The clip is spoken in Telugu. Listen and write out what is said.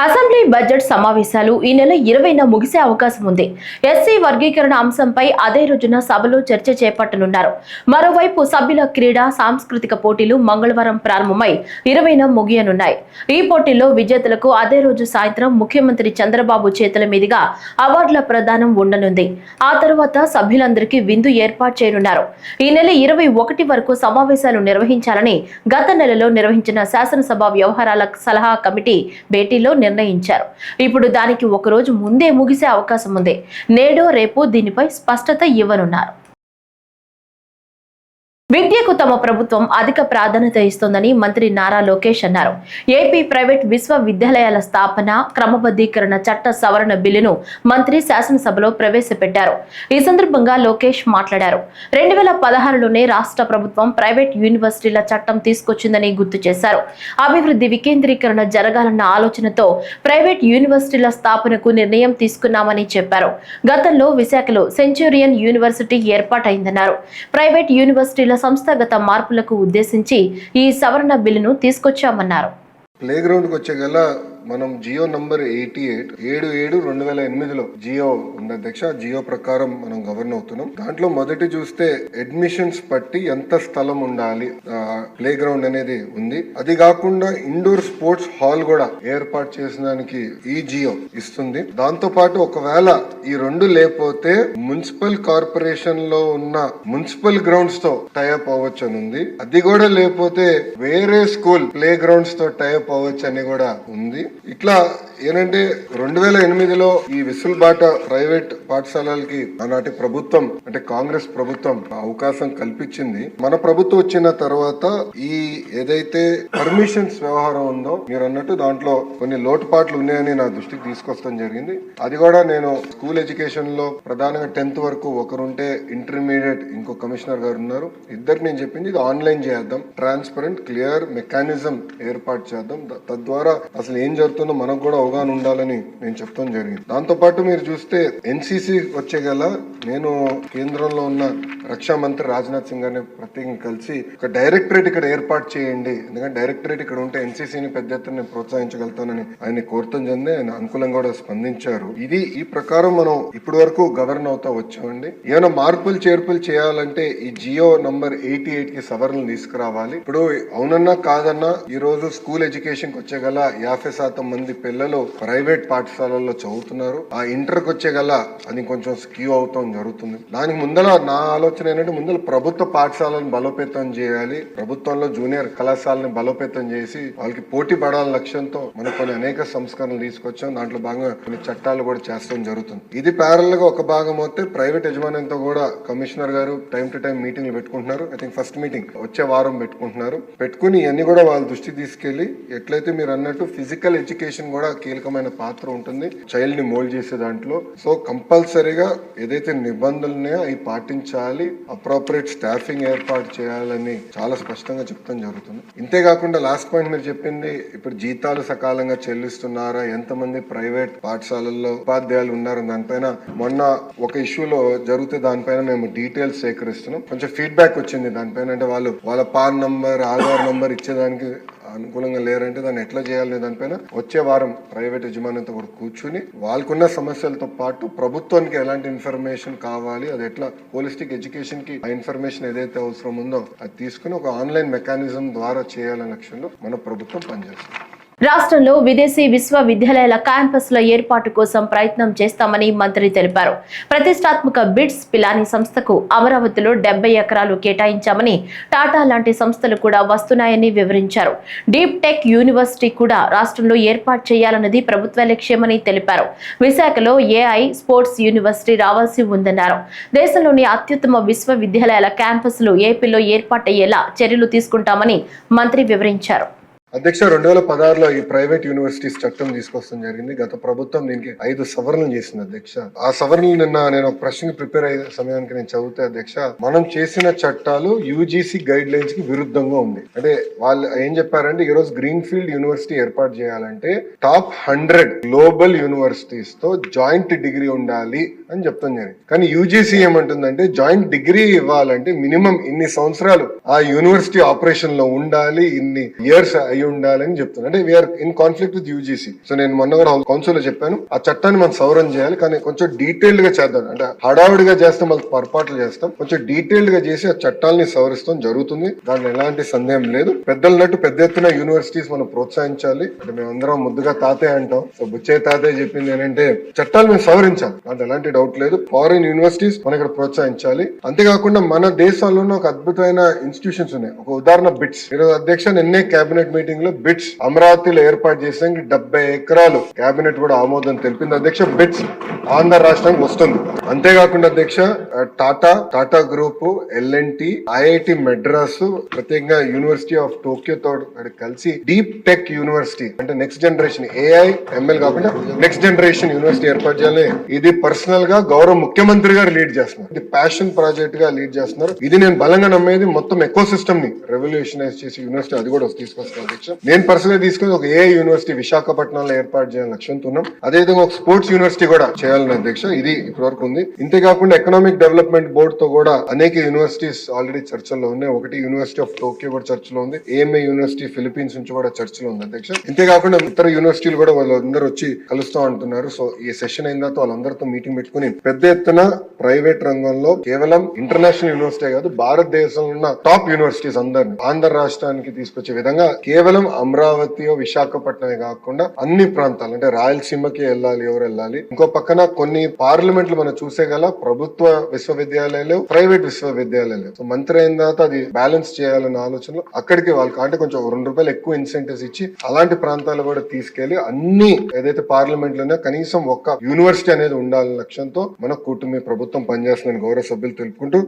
అసెంబ్లీ బడ్జెట్ సమావేశాలు ఈ నెల 20న ముగిసే అవకాశం ఉంది. ఎస్సీ వర్గీకరణ అంశంపై అదే రోజున సభలో చర్చ చేపట్టనున్నారు. మరోవైపు సభ్యుల క్రీడా సాంస్కృతిక పోటీలు మంగళవారం ప్రారంభమై 20న ముగియనున్నాయి. ఈ పోటీల్లో విజేతలకు అదే రోజు సాయంత్రం ముఖ్యమంత్రి చంద్రబాబు చేతుల మీదుగా అవార్డుల ప్రదానం ఉండనుంది. ఆ తరువాత సభ్యులందరికీ విందు ఏర్పాటు చేయనున్నారు. ఈ నెల 21 వరకు సమావేశాలు నిర్వహించాలని గత నెలలో నిర్వహించిన శాసనసభ వ్యవహారాల సలహా కమిటీ భేటీలో నిర్ణయించారు. ఇప్పుడు దానికి ఒకరోజు ముందే ముగిసే అవకాశం ఉంది. నేడో రేపు దీనిపై స్పష్టత ఇవ్వనున్నారు. విద్యకు తమ ప్రభుత్వం అధిక ప్రాధాన్యత ఇస్తోందని మంత్రి నారా లోకేష్ అన్నారు. ఏపీ ప్రైవేట్ విశ్వవిద్యాలయాల స్థాపన క్రమబద్ధీకరణ చట్ట సవరణ బిల్లును మంత్రి శాసనసభలో ప్రవేశపెట్టారు. ఈ సందర్భంగా లోకేష్ మాట్లాడారు. 2016లోనే రాష్ట్ర ప్రభుత్వం ప్రైవేట్ యూనివర్సిటీల చట్టం తీసుకొచ్చిందని గుర్తు చేశారు. అభివృద్ధి వికేంద్రీకరణ జరగాలన్న ఆలోచనతో ప్రైవేట్ యూనివర్సిటీల స్థాపనకు నిర్ణయం తీసుకున్నామని చెప్పారు. గతంలో విశాఖలో సెంచూరియన్ యూనివర్సిటీ ఏర్పాటైందన్నారు. ప్రైవేట్ యూనివర్సిటీల సంస్థాగత మార్పులకు ఉద్దేశించి ఈ సవరణ బిల్లును తీసుకొచ్చామన్నారు. ప్లే గ్రౌండ్ కి వచ్చే గల మనం జియో నంబర్ 88/7/2008లో జియో ఉంది అధ్యక్ష. జియో ప్రకారం మనం గవర్న్ అవుతున్నాం. దాంట్లో మొదటి చూస్తే అడ్మిషన్స్ బట్టి ఎంత స్థలం ఉండాలి ప్లే గ్రౌండ్ అనేది ఉంది. అది కాకుండా ఇండోర్ స్పోర్ట్స్ హాల్ కూడా ఏర్పాటు చేసడానికి ఈ జియో ఇస్తుంది. దాంతో పాటు ఒకవేళ ఈ రెండు లేకపోతే మున్సిపల్ కార్పొరేషన్ లో ఉన్న మున్సిపల్ గ్రౌండ్స్ తో టైఅప్ అవ్వచ్చు అని ఉంది. అది కూడా లేకపోతే వేరే స్కూల్ ప్లే గ్రౌండ్స్ తో టైఅప్ అవ్వచ్చు అని కూడా ఉంది. ఇట్లా ఏంటంటే 2008లో ఈ విసులుబాట ప్రైవేట్ పాఠశాలలకి ఆనాటి ప్రభుత్వం అంటే కాంగ్రెస్ ప్రభుత్వం అవకాశం కల్పించింది. మన ప్రభుత్వం వచ్చిన తర్వాత ఈ ఏదైతే పర్మిషన్స్ వ్యవహారం ఉందో మీరు అన్నట్టు దాంట్లో కొన్ని లోటుపాట్లు ఉన్నాయని నా దృష్టికి తీసుకొస్తాం జరిగింది. అది కూడా నేను స్కూల్ ఎడ్యుకేషన్ లో ప్రధానంగా 10th వరకు ఒకరుంటే ఇంటర్మీడియట్ ఇంకో కమిషనర్ గారు ఉన్నారు. ఇద్దరికి నేను చెప్పింది ఇది ఆన్లైన్ చేద్దాం, ట్రాన్స్పరెంట్ క్లియర్ మెకానిజం ఏర్పాటు చేద్దాం. తద్వారా అసలు ఏం జరుగుతుందో మనకు కూడా అవగాహన ఉండాలని నేను చెప్తాం జరిగింది. దాంతో పాటు మీరు చూస్తే ఎన్సీసీ వచ్చే గల నేను కేంద్రంలో ఉన్న రక్షా మంత్రి రాజ్నాథ్ సింగ్ గారిని ప్రత్యేకంగా కలిసి ఒక డైరెక్టరేట్ ఇక్కడ ఏర్పాటు చేయండి, ఎందుకంటే డైరెక్టరేట్ ఇక్కడ ఉంటే ఎన్సీసీని పెద్ద ఎత్తున నేను ప్రోత్సహించగలుగుతానని ఆయన కోరతం చెంది ఆయన అనుకూలంగా కూడా స్పందించారు. ఈ ప్రకారం మనం ఇప్పటి వరకు గవర్న్ అవుతా వచ్చామండి. ఏమైనా మార్పులు చేర్పులు చేయాలంటే ఈ జియో నంబర్ 88కి సవరణలు తీసుకురావాలి. ఇప్పుడు అవునన్నా కాదన్నా ఈ రోజు స్కూల్ ఎడ్యుకేషన్ కి వచ్చే గల 50% మంది పిల్లలు ప్రైవేట్ పాఠశాలల్లో చదువుతున్నారు. ఆ ఇంటర్కి వచ్చే గల అది కొంచెం స్క్యూ అవుతాం జరుగుతుంది. దానికి ముందర నా ఆలోచన ఏంటంటే ముందర ప్రభుత్వ పాఠశాలను బలోపేతం చేయాలి, ప్రభుత్వంలో జూనియర్ కళాశాలని బలోపేతం చేసి వాళ్ళకి పోటీ పడాలని లక్ష్యంతో మనం కొన్ని అనేక సంస్కరణలు తీసుకొచ్చాం. దాంట్లో భాగంగా కొన్ని చట్టాలు కూడా చేస్తాం జరుగుతుంది. ఇది ప్యారల్ గా ఒక భాగం అయితే ప్రైవేట్ యజమాన్యంతో కూడా కమిషనర్ గారు టైం టు టైం మీటింగ్లు పెట్టుకుంటున్నారు. ఐ థింక్ ఫస్ట్ మీటింగ్ వచ్చే వారం పెట్టుకుంటున్నారు. పెట్టుకుని ఇవన్నీ కూడా వాళ్ళ దృష్టికి తీసుకెళ్లి ఎట్లయితే మీరు అన్నట్టు ఫిజికల్ ఎడ్యుకేషన్ కూడా కీలకమైన పాత్ర ఉంటుంది చైల్డ్ ని మోల్డ్ చేసే దాంట్లో. సో కంపల్సరీగా ఏదైతే నిబంధనలు ఉన్నాయో అవి పాటించాలి, అప్రోప్రియేట్ స్టాఫింగ్ ఏర్పాటు చేయాలని చాలా స్పష్టంగా చెప్తాం జరుగుతుంది. ఇంతేకాకుండా లాస్ట్ పాయింట్ మీరు చెప్పింది ఇప్పుడు జీతాలు సకాలంగా చెల్లిస్తున్నారా, ఎంతమంది ప్రైవేట్ పాఠశాలల్లో ఉపాధ్యాయులు ఉన్నారు దానిపైన మొన్న ఒక ఇష్యూలో జరిగితే దానిపైన మేము డీటెయిల్స్ సేకరిస్తున్నాం. కొంచెం ఫీడ్బ్యాక్ వచ్చింది దానిపైన. అంటే వాళ్ళ పాన్ నంబర్ ఆధార్ నంబర్ ఇచ్చేదానికి అనుకూలంగా లేరంటే దాన్ని ఎట్లా చేయాలనే దానిపైన వచ్చే వారం ప్రైవేట్ యజమానితో కూడా కూర్చుని వాళ్ళకున్న సమస్యలతో పాటు ప్రభుత్వానికి ఎలాంటి ఇన్ఫర్మేషన్ కావాలి, అది ఎట్లా హోలిస్టిక్ ఎడ్యుకేషన్ కి ఆ ఇన్ఫర్మేషన్ ఏదైతే అవసరం ఉందో అది తీసుకుని ఒక ఆన్లైన్ మెకానిజం ద్వారా చేయాలనే లక్ష్యంలో మన ప్రభుత్వం పనిచేస్తుంది. రాష్ట్రంలో విదేశీ విశ్వవిద్యాలయాల క్యాంపస్ల ఏర్పాటు కోసం ప్రయత్నం చేస్తామని మంత్రి తెలిపారు. ప్రతిష్టాత్మక బిట్స్ పిలానీ సంస్థకు అమరావతిలో 70 ఎకరాలు కేటాయించామని, టాటా లాంటి సంస్థలు కూడా వస్తున్నాయని వివరించారు. డీప్ టెక్ యూనివర్సిటీ కూడా రాష్ట్రంలో ఏర్పాటు చేయాలన్నది ప్రభుత్వ లక్ష్యమని తెలిపారు. విశాఖలో ఏఐ స్పోర్ట్స్ యూనివర్సిటీ రావాల్సి ఉందన్నారు. దేశంలోని అత్యుత్తమ విశ్వవిద్యాలయాల క్యాంపస్లు ఏపీలో ఏర్పాటయ్యేలా చర్యలు తీసుకుంటామని మంత్రి వివరించారు. అధ్యక్ష 2016లో ఈ ప్రైవేట్ యూనివర్సిటీస్ చట్టం తీసుకొస్తాం జరిగింది. గత ప్రభుత్వం దీనికి 5 సవరణలు చేసింది అధ్యక్ష. ఆ సవరణలు నిన్న నేను ఒక ప్రశ్నకి ప్రిపేర్ అయ్యే సమయానికి నేను చదివితే అధ్యక్ష మనం చేసిన చట్టాలు యూజీసీ గైడ్ లైన్స్ కి విరుద్ధంగా ఉంది. అంటే వాళ్ళు ఏం చెప్పారంటే ఈ రోజు గ్రీన్ ఫీల్డ్ యూనివర్సిటీ ఏర్పాటు చేయాలంటే టాప్ 100 గ్లోబల్ యూనివర్సిటీస్ తో జాయింట్ డిగ్రీ ఉండాలి అని చెప్తాం జరిగింది. కానీ యూజీసీ ఏమంటుందంటే జాయింట్ డిగ్రీ ఇవ్వాలంటే మినిమం ఇన్ని సంవత్సరాలు ఆ యూనివర్సిటీ ఆపరేషన్ లో ఉండాలి, ఇన్ని ఇయర్స్ అయి ఉండాలని చెప్తున్నాను. అంటే we are in conflict with UGC. సో నేను మొన్న కూడా కౌన్సిల్ లో చెప్పాను, ఆ చట్టాన్ని మనం సవరణ చేయాలి, కానీ కొంచెం డీటెయిల్డ్ గా చేద్దాం. అంటే హడావుడిగా చేస్తాం, మళ్ళీ పొరపాట్లు చేస్తాం. కొంచెం డీటెయిల్డ్ గా చేసి ఆ చట్టాలని సవరిస్తాం జరుగుతుంది, దాంట్లో ఎలాంటి సందేహం లేదు. పెద్దలన్నట్టు పెద్ద ఎత్తున యూనివర్సిటీస్ మనం ప్రోత్సహించాలి. అంటే మేమందరం ముద్దుగా తాతయ్య అంటాం. సో బుచ్చే తాతయ్య చెప్పింది ఏంటంటే చట్టాలు మేము సవరించాలి, దాంట్లో ఎలాంటి డౌట్ లేదు. ఫారిన్ యూనివర్సిటీస్ మనం ఇక్కడ ప్రోత్సహించాలి. అంతేకాకుండా మన దేశంలోనే ఒక అద్భుతమైన ఇన్స్టిట్యూషన్స్ ఉన్నాయి. ఒక ఉదాహరణ బిట్స్. ఈరోజు అధ్యక్ష నిన్నే కేబినెట్ మీటింగ్ లో బిట్స్ అమరావతిలో ఏర్పాటు చేసేందుకు 70 ఎకరాలు కేబినెట్ కూడా ఆమోదం తెలిపింది అధ్యక్ష. బిట్స్ ఆంధ్ర రాష్ట్రానికి వస్తుంది. అంతేకాకుండా అధ్యక్ష Tata group, L N T, IIT Madras, ప్రత్యేకంగా యూనివర్సిటీ ఆఫ్ టోక్యో తో కలిసి డీప్ టెక్ యూనివర్సిటీ, అంటే నెక్స్ట్ జనరేషన్ AI ML కాకుండా నెక్స్ట్ జనరేషన్ యూనివర్సిటీ ఏర్పాటు చేయాలి. ఇది పర్సనల్ గా గౌరవ ముఖ్యమంత్రి గారు లీడ్ చేస్తున్నారు. ఇది ప్యాషన్ ప్రాజెక్ట్ గా లీడ్ చేస్తున్నారు. ఇది నేను బలంగా నమ్మేది. మొత్తం ఎకో సిస్టమ్ ని రెవల్యూషనైజ్ చేసి యూనివర్సిటీ అది కూడా తీసుకొస్తాను అధ్యక్ష. నేను పర్సనల్ గా తీసుకుని ఒక AI యూనివర్సిటీ విశాఖపట్నంలో ఏర్పాటు చేయాలని లక్ష్యంతో ఉన్నాం. అదేవిధంగా ఒక స్పోర్ట్స్ యూనివర్సిటీ కూడా చేయాలని అధ్యక్ష. ఇది ఇప్పటివరకు ఉంది. ఇంతేకాకుండా ఎకనామిక్ డెవలప్మెంట్ బోర్డు తో కూడా అనేక యూనివర్సిటీస్ ఆల్రెడీ చర్చల్లో ఉన్నాయి. ఒకటి యూనివర్సిటీ ఆఫ్ టోక్యో కూడా చర్చలో ఉంది. AMA యూనివర్సిటీ ఫిలిప్పీన్స్ నుంచి కూడా చర్చలో ఉంది అధ్యక్ష. ఇంతేకాకుండా ఇతర యూనివర్సిటీలు కూడా వాళ్ళందరూ వచ్చి కలుస్తాం అంటున్నారు. సో ఈ సెషన్ అయిన తర్వాత వాళ్ళందరితో మీటింగ్ పెట్టుకుని పెద్ద ఎత్తున ప్రైవేట్ రంగంలో కేవలం ఇంటర్నేషనల్ యూనివర్సిటీ కాదు, భారతదేశంలో ఉన్న టాప్ యూనివర్సిటీస్ అందరినీ ఆంధ్ర రాష్ట్రానికి తీసుకొచ్చే విధంగా కేవలం అమరావతి విశాఖపట్నమే కాకుండా అన్ని ప్రాంతాలు, అంటే రాయలసీమకి వెళ్ళాలి, ఎవరు వెళ్ళాలి. ఇంకో పక్కన కొన్ని పార్లమెంట్లు మనం చూసే గల ప్రభుత్వ విశ్వవిద్యాలయాలు, ప్రైవేట్ విశ్వవిద్యాలయాలు. సో మంత్రి అయిన తర్వాత అది బ్యాలెన్స్ చేయాలన్న ఆలోచనలో అక్కడికి వాళ్ళకి అంటే కొంచెం ₹2 ఎక్కువ ఇన్సెంటివ్స్ ఇచ్చి అలాంటి ప్రాంతాలు కూడా తీసుకెళ్లి అన్ని ఏదైతే పార్లమెంట్ లోనే కనీసం ఒక్క యూనివర్సిటీ అనేది ఉండాలనే లక్ష్యంతో మన కూటమి ప్రభుత్వం పనిచేస్తుందని గౌరవ సభ్యులు తెలుపుకుంటూ